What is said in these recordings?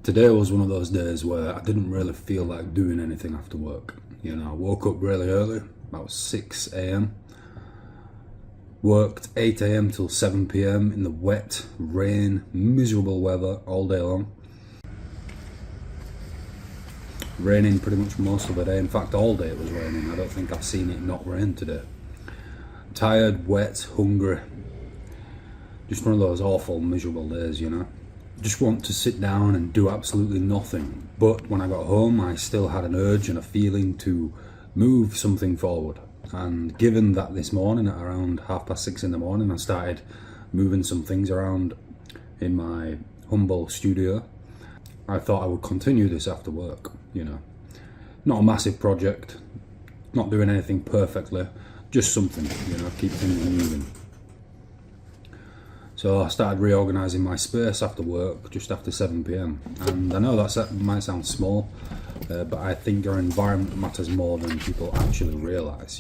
Today was one of those days where I didn't really feel like doing anything after work. I woke up really early, about 6 a.m. Worked 8 a.m. till 7 p.m. in the wet, rain, miserable weather all day long. Raining pretty much most of the day. In fact, all day it was raining. I don't think I've seen it not rain today. Tired, wet, hungry. Just one of those awful, miserable days, Just want to sit down and do absolutely nothing. But when I got home, I still had an urge and a feeling to move something forward. And given that this morning at around 6:30 in the morning, I started moving some things around in my humble studio, I thought I would continue this after work, Not a massive project, not doing anything perfectly, just something, keep things moving. So I started reorganising my space after work, just after 7 p.m. And I know that might sound small, but I think your environment matters more than people actually realise,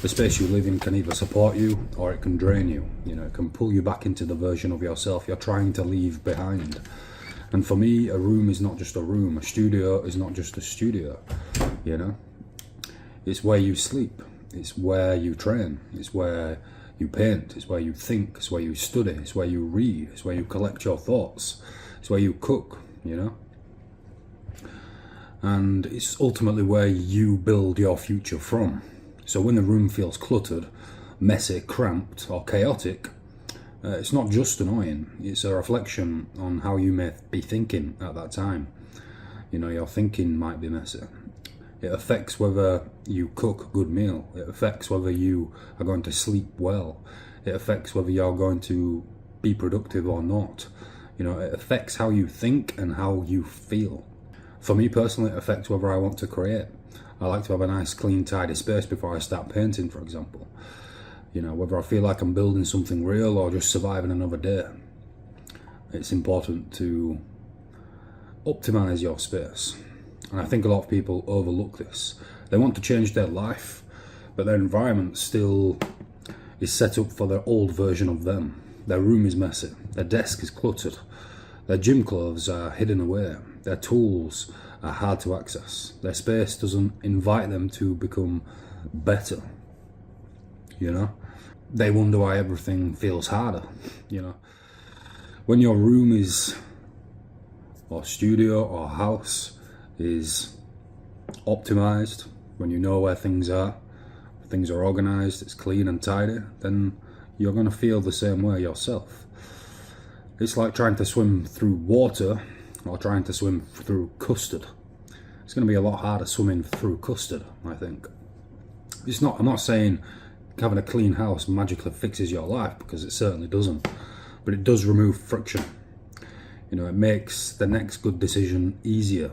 The space you live in can either support you or it can drain you, It can pull you back into the version of yourself you're trying to leave behind. And for me, a room is not just a room, a studio is not just a studio, It's where you sleep, it's where you train, it's where you paint, it's where you think, it's where you study, it's where you read, it's where you collect your thoughts, it's where you cook, And it's ultimately where you build your future from. So when the room feels cluttered, messy, cramped or chaotic, it's not just annoying, it's a reflection on how you may be thinking at that time. Your thinking might be messy. It affects whether you cook a good meal. It affects whether you are going to sleep well. It affects whether you're going to be productive or not. It affects how you think and how you feel. For me personally, it affects whether I want to create. I like to have a nice, clean, tidy space before I start painting, for example. Whether I feel like I'm building something real or just surviving another day. It's important to optimize your space. And I think a lot of people overlook this. They want to change their life, but their environment still is set up for their old version of them. Their room is messy, their desk is cluttered, their gym clothes are hidden away, their tools are hard to access, their space doesn't invite them to become better, They wonder why everything feels harder, When your room is, or studio or house is optimized, when you know where things are organized, it's clean and tidy, then you're going to feel the same way yourself. It's like trying to swim through water or trying to swim through custard. It's going to be a lot harder swimming through custard, I think. I'm not saying having a clean house magically fixes your life, because it certainly doesn't, but it does remove friction. It makes the next good decision easier.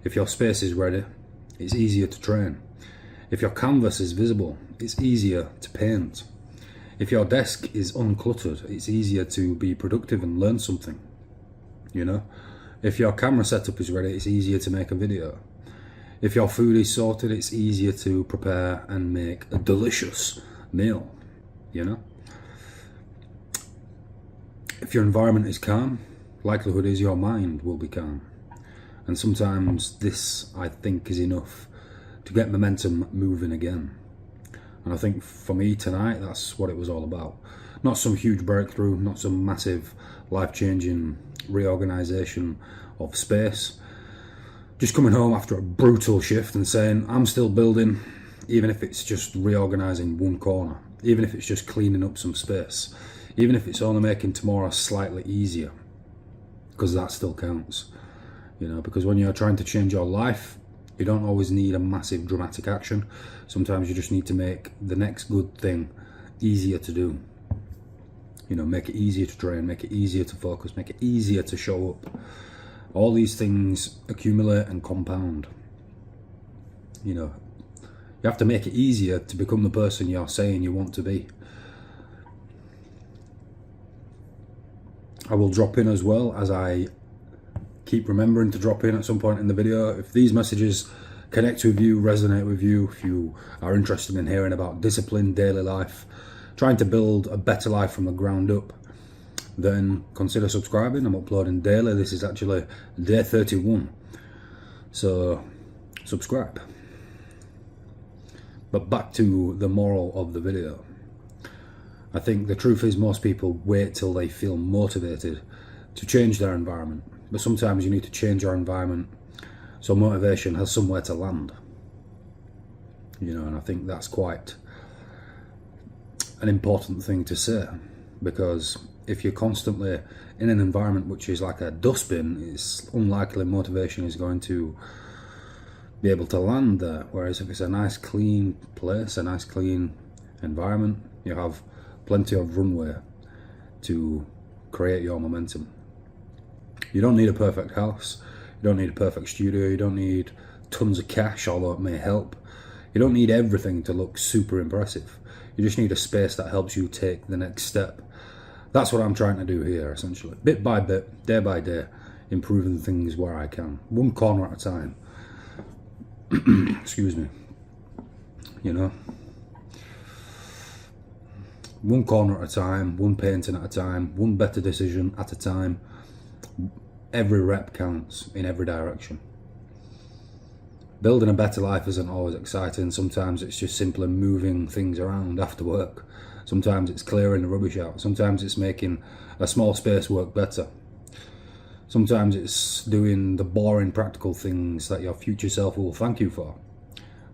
If your space is ready, it's easier to train. If your canvas is visible, it's easier to paint. If your desk is uncluttered, it's easier to be productive and learn something. If your camera setup is ready, it's easier to make a video. If your food is sorted, it's easier to prepare and make a delicious meal, If your environment is calm, likelihood is your mind will be calm. And sometimes this, I think, is enough to get momentum moving again. And I think for me tonight, that's what it was all about. Not some huge breakthrough, not some massive life-changing reorganization of space. Just coming home after a brutal shift and saying, I'm still building, even if it's just reorganizing one corner, even if it's just cleaning up some space, even if it's only making tomorrow slightly easier, because that still counts. Because when you're trying to change your life, you don't always need a massive dramatic action. Sometimes you just need to make the next good thing easier to do. Make it easier to train, make it easier to focus, make it easier to show up. All these things accumulate and compound. You have to make it easier to become the person you're saying you want to be. I will drop in as well, as I keep remembering to drop in at some point in the video. If these messages connect with you, resonate with you, if you are interested in hearing about discipline, daily life, trying to build a better life from the ground up, then consider subscribing. I'm uploading daily. This is actually day 31. So subscribe. But back to the moral of the video. I think the truth is most people wait till they feel motivated to change their environment. But sometimes you need to change your environment so motivation has somewhere to land. You know, and I think that's quite an important thing to say, because if you're constantly in an environment which is like a dustbin, it's unlikely motivation is going to be able to land there. Whereas if it's a nice clean place, a nice clean environment, you have plenty of runway to create your momentum. You don't need a perfect house, you don't need a perfect studio, you don't need tons of cash, although it may help. You don't need everything to look super impressive. You just need a space that helps you take the next step. That's what I'm trying to do here, essentially. Bit by bit, day by day, improving things where I can. One corner at a time. Excuse me. You know? One corner at a time, one painting at a time, one better decision at a time. Every rep counts in every direction. Building a better life isn't always exciting. Sometimes it's just simply moving things around after work. Sometimes it's clearing the rubbish out. Sometimes it's making a small space work better. Sometimes it's doing the boring practical things that your future self will thank you for.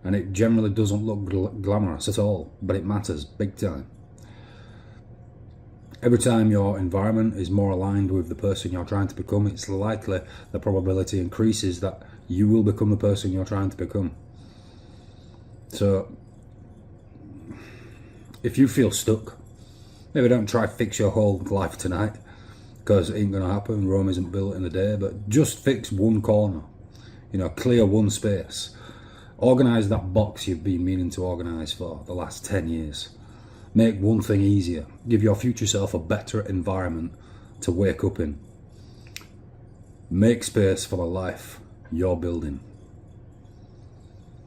And it generally doesn't look glamorous at all, but it matters big time. Every time your environment is more aligned with the person you're trying to become, it's likely the probability increases that you will become the person you're trying to become. So, if you feel stuck, maybe don't try to fix your whole life tonight, because it ain't going to happen. Rome isn't built in a day, but just fix one corner. You know, clear one space. Organise that box you've been meaning to organise for the last 10 years. Make one thing easier. Give your future self a better environment to wake up in. Make space for the life you're building.